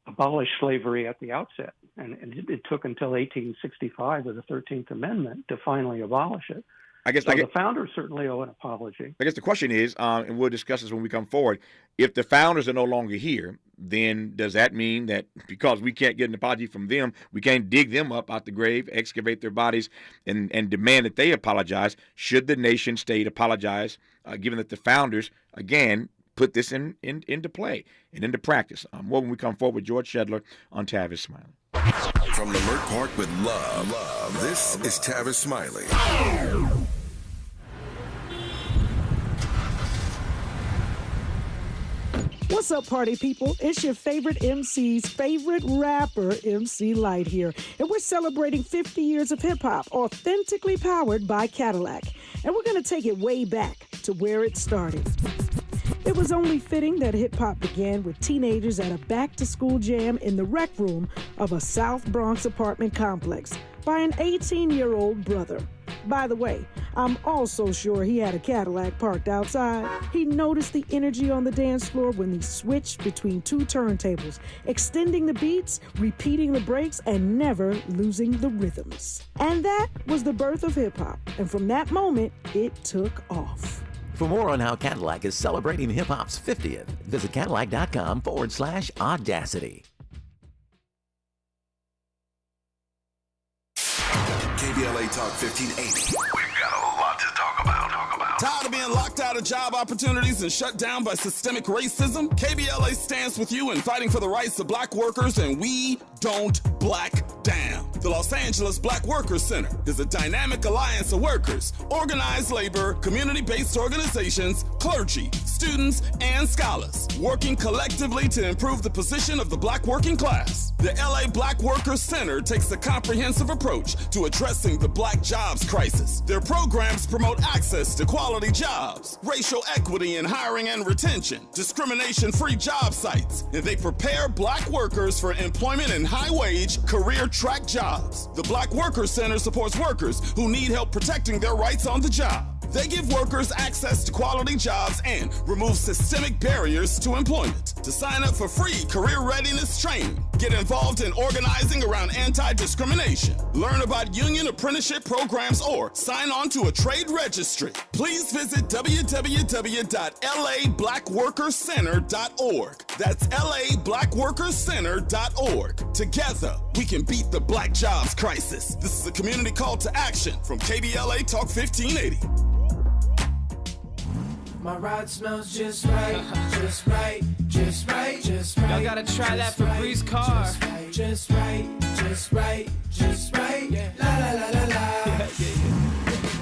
abolish slavery at the outset. And it took until 1865 with the 13th Amendment to finally abolish it. The founders certainly owe an apology. I guess the question is, and we'll discuss this when we come forward, if the founders are no longer here, then does that mean that because we can't get an apology from them, we can't dig them up out the grave, excavate their bodies, and demand that they apologize? Should the nation state apologize, given that the founders, again, put this into play and into practice? More when we come forward with George Shedler on Tavis Smiley. From Leimert Park with love, this is Tavis Smiley. What's up, party people? It's your favorite MC's favorite rapper, MC Light here. And we're celebrating 50 years of hip-hop, authentically powered by Cadillac. And we're going to take it way back to where it started. It was only fitting that hip-hop began with teenagers at a back-to-school jam in the rec room of a South Bronx apartment complex by an 18-year-old brother. By the way, I'm also sure he had a Cadillac parked outside. He noticed the energy on the dance floor when he switched between two turntables, extending the beats, repeating the breaks, and never losing the rhythms. And that was the birth of hip-hop. And from that moment, it took off. For more on how Cadillac is celebrating hip-hop's 50th, visit Cadillac.com/audacity. KBLA Talk 1580. We've got a lot to talk about. Tired of being locked out of job opportunities and shut down by systemic racism? KBLA stands with you in fighting for the rights of black workers, and we don't black down. The Los Angeles Black Workers Center is a dynamic alliance of workers, organized labor, community-based organizations, clergy, students, and scholars, working collectively to improve the position of the black working class. The LA Black Workers Center takes a comprehensive approach to addressing the black jobs crisis. Their programs promote access to quality jobs, racial equity in hiring and retention, discrimination-free job sites, and they prepare black workers for employment in high-wage, career-track jobs. The Black Workers Center supports workers who need help protecting their rights on the job. They give workers access to quality jobs and remove systemic barriers to employment. To sign up for free career readiness training, get involved in organizing around anti-discrimination, learn about union apprenticeship programs, or sign on to a trade registry, please visit www.lablackworkerscenter.org. That's lablackworkerscenter.org. Together, we can beat the black jobs crisis. This is a community call to action from KBLA Talk 1580. My ride smells just right, just right, just right, just right. Y'all gotta try that Febreze car. Just right, just right, just right. Yeah. La la la la la.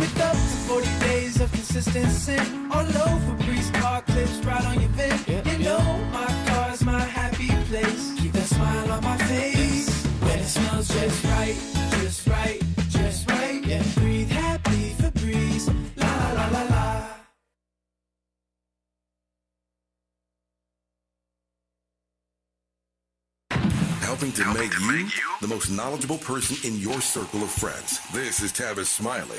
With up to 40 days of consistency, all over Febreze car clips right on your vent. You know my car's my happy place. Keep that smile on my face when it smells just right, just right, just right. Yeah. Breathe happy Febreze. La la la la la. Helping to make you the most knowledgeable person in your circle of friends. This is Tavis Smiley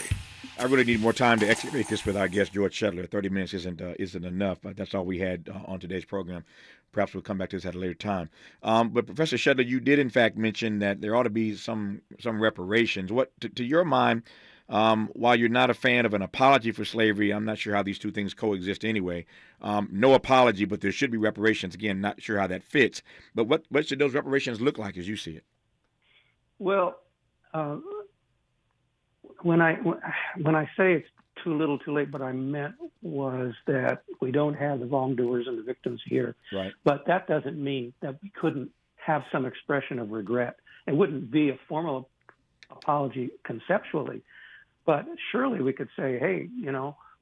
I really need more time to excavate this with our guest, George Shetler. 30 minutes isn't enough, but that's all we had on today's program. Perhaps we'll come back to this at a later time. But Professor Shetler, you did in fact mention that there ought to be some reparations. What, to your mind, while you're not a fan of an apology for slavery, I'm not sure how these two things coexist anyway. No apology, but there should be reparations. Again, not sure how that fits. But what should those reparations look like as you see it? Well, when I say it's too little, too late, what I meant was that we don't have the wrongdoers and the victims here. Right. But that doesn't mean that we couldn't have some expression of regret. It wouldn't be a formal apology conceptually, but surely we could say, hey,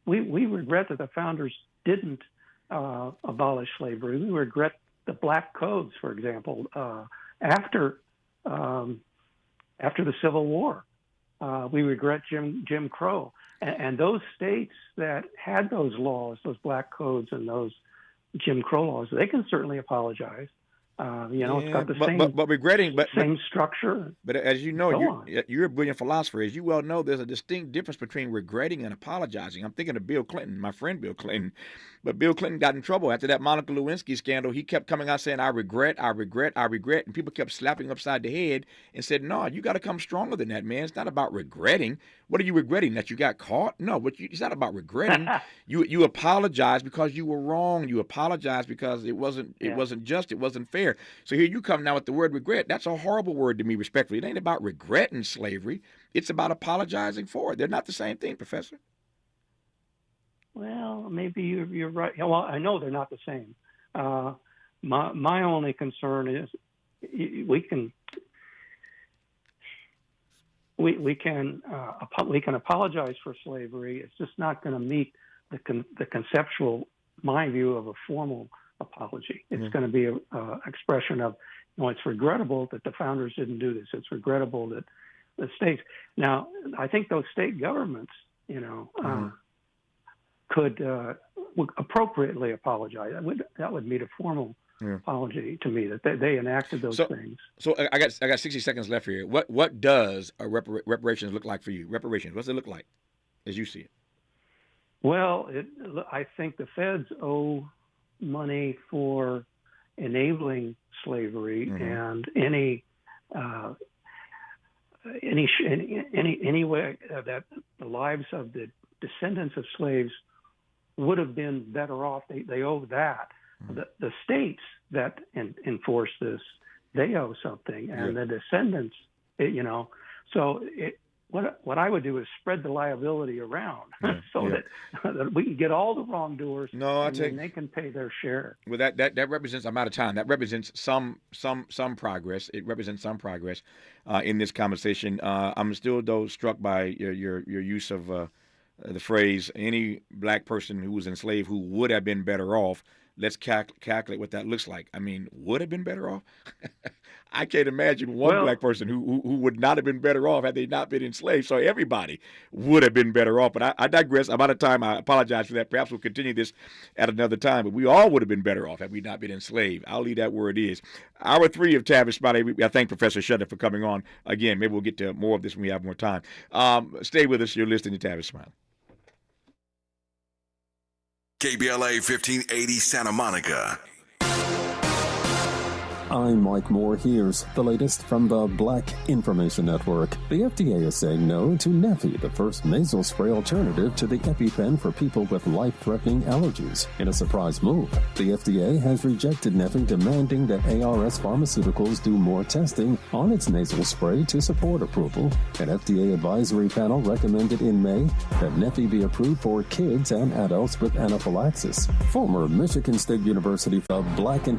we regret that the founders didn't abolish slavery. We regret the black codes, for example, after the Civil War. We regret Jim Crow. And those states that had those laws, those black codes and those Jim Crow laws, they can certainly apologize. It's got the same structure. But as you know, you're a brilliant philosopher. As you well know, there's a distinct difference between regretting and apologizing. I'm thinking of Bill Clinton, my friend Bill Clinton. But Bill Clinton got in trouble after that Monica Lewinsky scandal. He kept coming out saying, I regret. And people kept slapping him upside the head and said, no, you got to come stronger than that, man. It's not about regretting. What are you regretting? That you got caught? No, it's not about regretting. You apologize because you were wrong. You apologize because it wasn't just, it wasn't fair. So here you come now with the word regret. That's a horrible word to me, respectfully. It ain't about regretting slavery. It's about apologizing for it. They're not the same thing, Professor. Well, maybe you're right. Well, I know they're not the same. My only concern is we can apologize for slavery. It's just not going to meet the conceptual, my view, of a formal apology. It's going to be an expression of, it's regrettable that the founders didn't do this. It's regrettable that the states. Now, I think those state governments, could appropriately apologize. That would meet a formal apology to me, that they enacted those things. So I got 60 seconds left here. What does a reparations look like for you? Reparations, what does it look like as you see it? Well, I think the feds owe money for enabling slavery, and any way that the lives of the descendants of slaves would have been better off. They owe that. The states that enforce this, they owe something, and the descendants, what I would do is spread the liability around that we can get all the wrongdoers. And they can pay their share. Well, that represents. I'm out of time. That represents some progress. It represents some progress in this conversation. I'm still though struck by your use of the phrase any black person who was enslaved who would have been better off. Let's calculate what that looks like. I mean, would have been better off? I can't imagine one black person who would not have been better off had they not been enslaved. So everybody would have been better off. But I digress. I'm out of time. I apologize for that. Perhaps we'll continue this at another time. But we all would have been better off had we not been enslaved. I'll leave that where it is. Hour 3 of Tavis Smiley. I thank Professor Shetler for coming on. Again, maybe we'll get to more of this when we have more time. Stay with us. You're listening to Tavis Smiley. KBLA 1580 Santa Monica. I'm Mike Moore. Here's the latest from the Black Information Network. The FDA is saying no to Neffy, the first nasal spray alternative to the EpiPen for people with life-threatening allergies. In a surprise move, the FDA has rejected Neffy, demanding that ARS Pharmaceuticals do more testing on its nasal spray to support approval. An FDA advisory panel recommended in May that Neffy be approved for kids and adults with anaphylaxis. Former Michigan State University Black Information